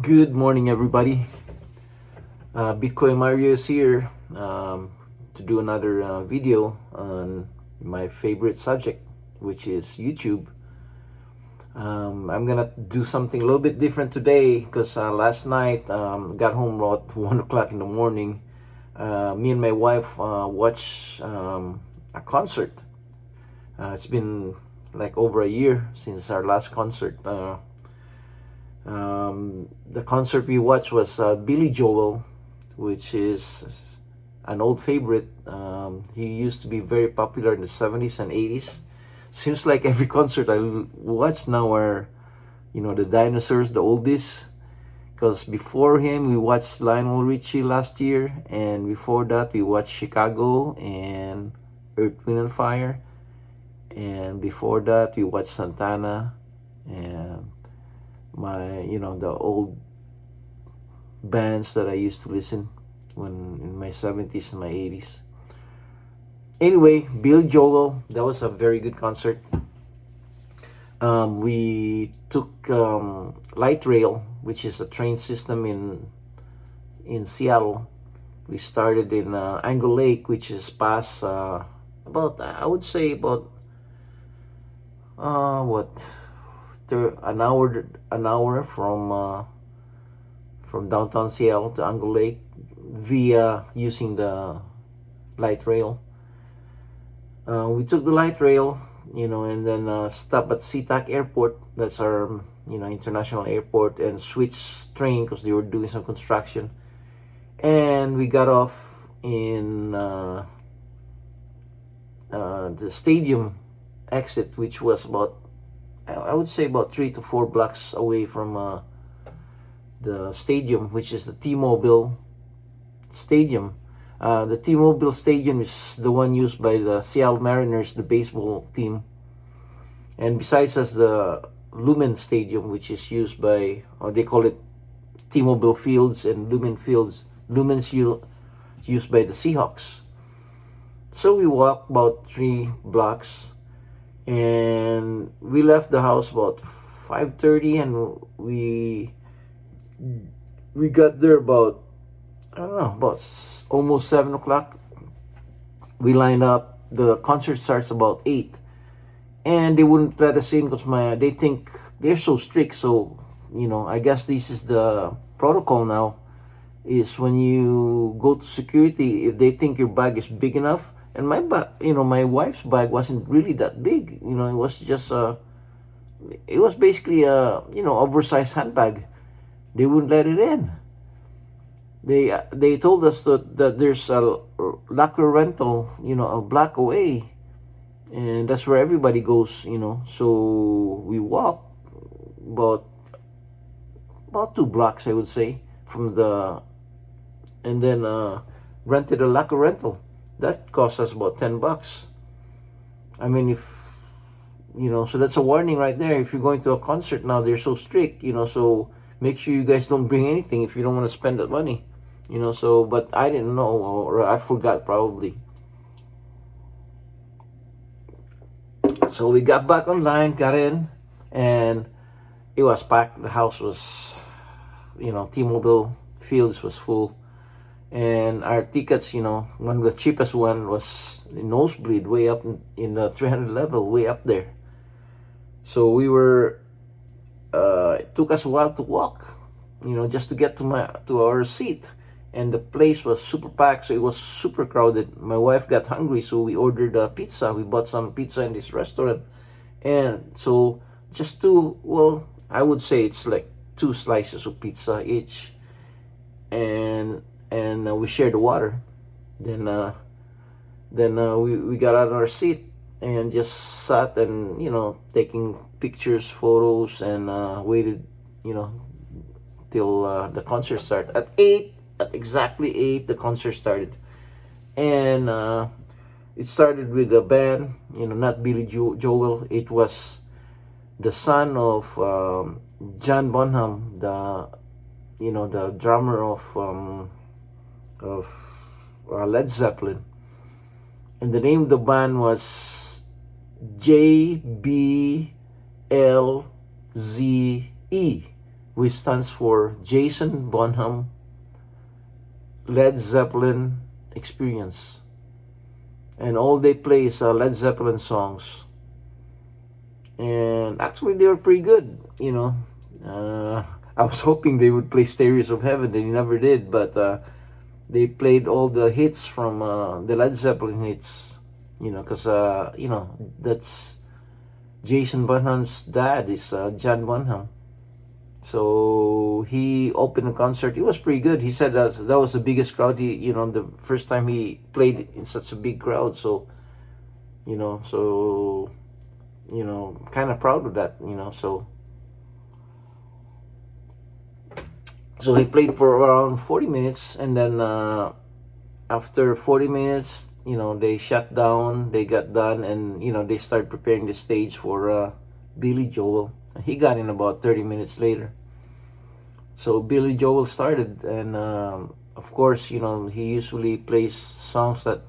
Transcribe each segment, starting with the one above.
Good morning, everybody. Bitcoin Mario is here to do another video on my favorite subject, which is YouTube. I'm gonna do something a little bit different today because last night got home about 1 o'clock in the morning. Me and my wife watched a concert. It's been like over a year since our last concert. The concert we watched was Billy Joel, which is an old favorite. He used to be very popular in the 70s and 80s. Seems like every concert I watch now are, the dinosaurs, the oldies. Because before him, we watched Lionel Richie last year, and before that, we watched Chicago and Earth, Wind and Fire, and before that, we watched Santana and the old bands that I used to listen when in my 70s and my 80s. Anyway, Bill Joel, that was a very good concert. We took light rail, which is a train system in Seattle. We started in Angle Lake, which is past about, I would say about an hour from downtown Seattle to Angle Lake via using the light rail. We took the light rail, and then stopped at SeaTac Airport. That's our, international airport, and switched train because they were doing some construction. And we got off in the stadium exit, which was about, I would say, about 3 to 4 blocks away from the stadium, which is the T-Mobile Stadium. The T-Mobile Stadium is the one used by the Seattle Mariners, the baseball team. And besides us, the Lumen Stadium, which is used by, or they call it T-Mobile Fields and Lumen Fields. Lumen's used by the Seahawks. So we walked about 3 blocks, and we left the house about 5:30, and we got there about, I don't know, about almost 7 o'clock. We lined up. The concert starts about 8, and they wouldn't let us in because they think they're so strict. So I guess this is the protocol now, is when you go to security, if they think your bag is big enough. And my bag, my wife's bag wasn't really that big. It was just it was basically a oversized handbag. They wouldn't let it in. They told us that there's a locker rental, a block away, and that's where everybody goes. So we walked about 2 blocks, I would say, from and then rented a locker rental. That cost us about $10. I mean, so that's a warning right there. If you're going to a concert now, they're so strict, so make sure you guys don't bring anything if you don't want to spend that money, so, but I didn't know, or I forgot probably. So we got back online, got in, and it was packed. The house was, T-Mobile Fields was full. And our tickets, one of the cheapest one was nosebleed, way up in the 300 level, way up there. So we were, it took us a while to walk, just to get to our seat. And the place was super packed, so it was super crowded. My wife got hungry, so we ordered a pizza. We bought some pizza in this restaurant. And so I would say it's like 2 slices of pizza each. And we shared the water. Then we got out of our seat and just sat and taking pictures, photos, and waited till the concert started at 8. At exactly 8, the concert started, and it started with a band. Not Billy Joel. It was the son of John Bonham, the drummer of Led Zeppelin, and the name of the band was JBLZE. which stands for Jason Bonham Led Zeppelin Experience. And all they play is Led Zeppelin songs. And actually, they were pretty good, you know. I was hoping they would play Stereo of Heaven. They never did, but they played all the hits from the Led Zeppelin hits, you know, because, you know, that's Jason Bonham's dad is John Bonham. So he opened the concert. It was pretty good. He said that was the biggest crowd. You know, the first time he played in such a big crowd. So, you know, kind of proud of that. You know, so he played for around 40 minutes, and then after 40 minutes, you know, they shut down. They got done, and you know, they started preparing the stage for Billy Joel. He got in about 30 minutes later. So Billy Joel started, and of course, you know, he usually plays songs that,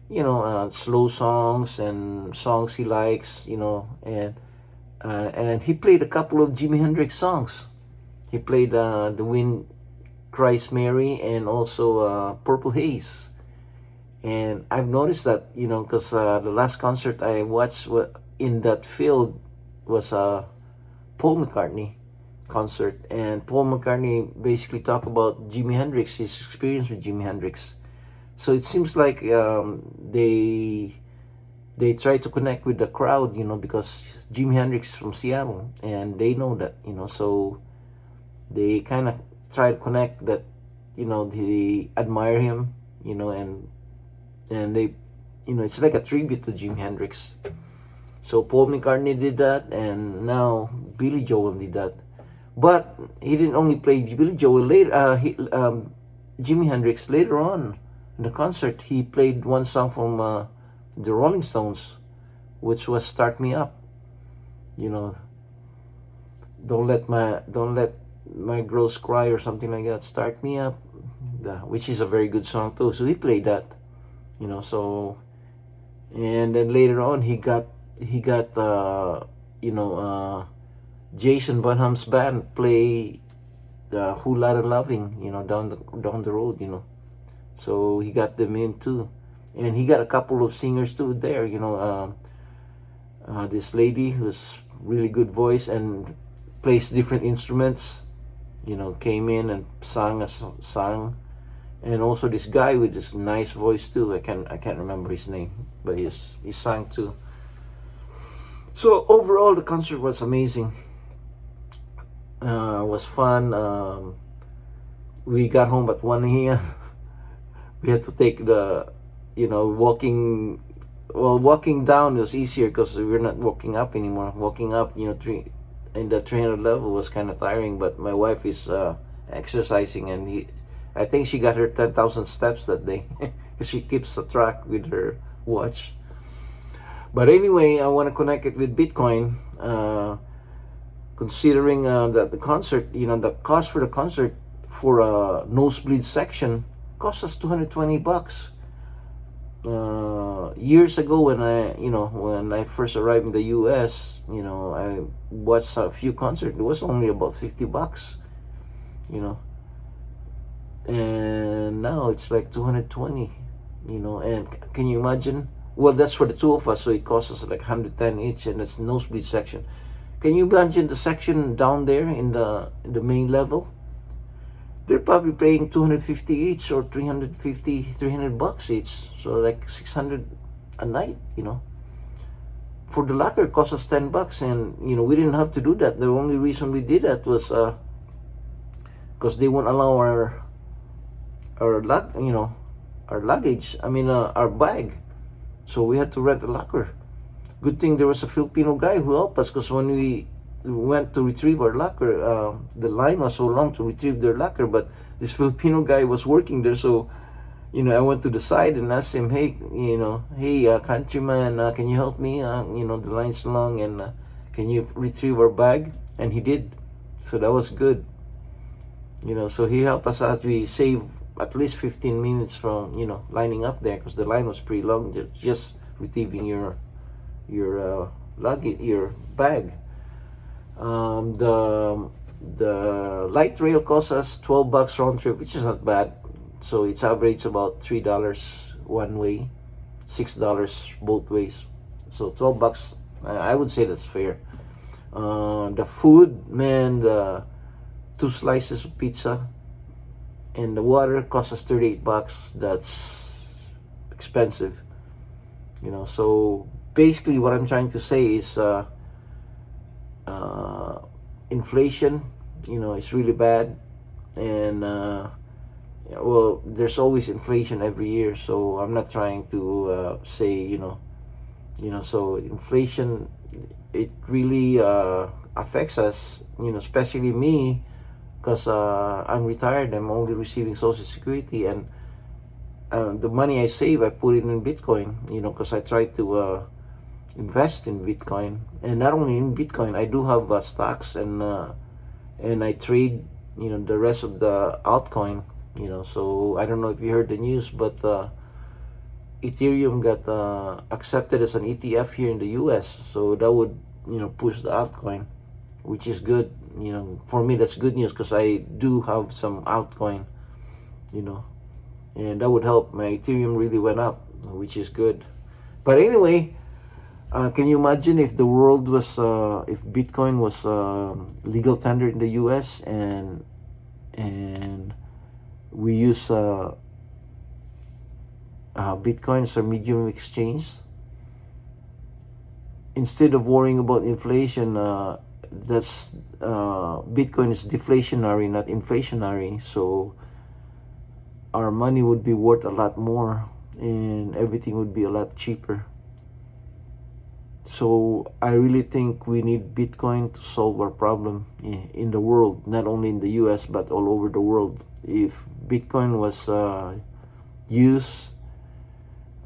you know, slow songs and songs he likes, you know, and he played a couple of Jimi Hendrix songs. He played The Wind Cries Mary and also Purple Haze. And I've noticed that, you know, because the last concert I watched in that field was Paul McCartney concert, and Paul McCartney basically talked about Jimi Hendrix, his experience with Jimi Hendrix. So it seems like they try to connect with the crowd, you know, because Jimi Hendrix is from Seattle, and they know that, you know, so they kind of try to connect that, you know, they admire him, you know, and they, you know, it's like a tribute to Jimi Hendrix. So Paul McCartney did that, and now Billy Joel did that. But he didn't only play Billy Joel. Later, Jimi Hendrix, later on in the concert, he played one song from the Rolling Stones, which was "Start Me Up." You know, don't let my girls cry or something like that. "Start Me Up," which is a very good song too. So he played that, you know. So, and then later on, he got Jason Bonham's band play "Whole Lotta Loving," you know, down the road, you know. So he got them in too, and he got a couple of singers too there, you know. This lady who's really good voice and plays different instruments, you know, came in and sang, and also this guy with this nice voice too. I can't remember his name, but he sang too. So overall, the concert was amazing. Was fun. We got home at 1 a.m. We had to take the, you know, walking down was easier because we're not walking up anymore. Walking up, you know, in the 300 level was kind of tiring, but my wife is exercising, and I think she got her 10,000 steps that day because she keeps a track with her watch. But anyway, I want to connect it with Bitcoin. Considering that the concert, you know, the cost for the concert for a nosebleed section cost us $220. Years ago, when I first arrived in the U.S., you know, I watched a few concerts. It was only about $50, you know, and now it's like 220, you know. And can you imagine? Well, that's for the two of us, so it costs us like 110 each, and it's nosebleed section. Can you imagine the section down there in the main level? They're probably paying 250 each, or $300 each, so like 600 a night, you know. For the locker, it cost us $10, and you know, we didn't have to do that. The only reason we did that was because they won't allow our luggage. I mean, our bag. So we had to rent a locker. Good thing there was a Filipino guy who helped us, because when we went to retrieve our locker, the line was so long to retrieve their locker, but this Filipino guy was working there. So, you know, I went to the side and asked him, hey, countryman, can you help me? You know, the line's long, and can you retrieve our bag? And he did. So that was good. You know, so he helped us out. We saved at least 15 minutes from, you know, lining up there, because the line was pretty long, just retrieving your luggage, your bag. The light rail costs us $12 round trip, which is not bad. So it's average about $3 one way, $6 both ways. So $12, I would say that's fair. The food, man, the 2 slices of pizza and the water costs us $38. That's expensive, you know. So basically, what I'm trying to say is, inflation, you know, is really bad, and yeah, well, there's always inflation every year. So I'm not trying to say, so inflation, it really affects us, especially me, because I'm retired. I'm only receiving Social Security, and the money I save, I put it in Bitcoin, because I try to invest in Bitcoin. And not only in Bitcoin, I do have stocks, and I trade, the rest of the altcoin. So I don't know if you heard the news, but Ethereum got accepted as an ETF here in the US. So that would, push the altcoin, which is good. For me, that's good news, because I do have some altcoin, and that would help. My Ethereum really went up, which is good. But anyway, can you imagine if the world was, if Bitcoin was legal tender in the US, and we use Bitcoin as a medium of exchange? Instead of worrying about inflation, that's Bitcoin is deflationary, not inflationary. So our money would be worth a lot more, and everything would be a lot cheaper. So I really think we need Bitcoin to solve our problem in the world, not only in the US, but all over the world. If Bitcoin was used,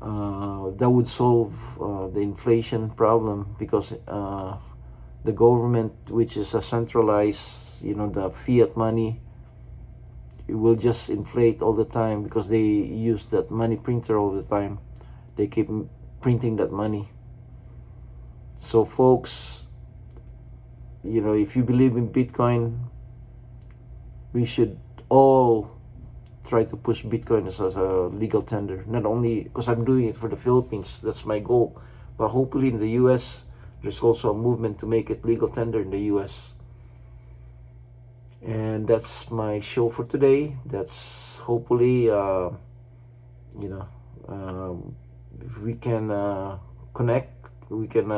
that would solve the inflation problem, because the government, which is a centralized, the fiat money, it will just inflate all the time, because they use that money printer all the time. They keep printing that money. So folks, if you believe in Bitcoin, we should all try to push Bitcoin as a legal tender. Not only because I'm doing it for the Philippines, that's my goal, but hopefully in the US, there's also a movement to make it legal tender in the US. And that's my show for today. That's hopefully, if we can connect, we can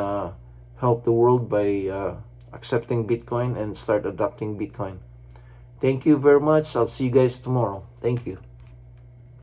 help the world by accepting Bitcoin and start adopting Bitcoin. Thank you very much. I'll see you guys tomorrow. Thank you.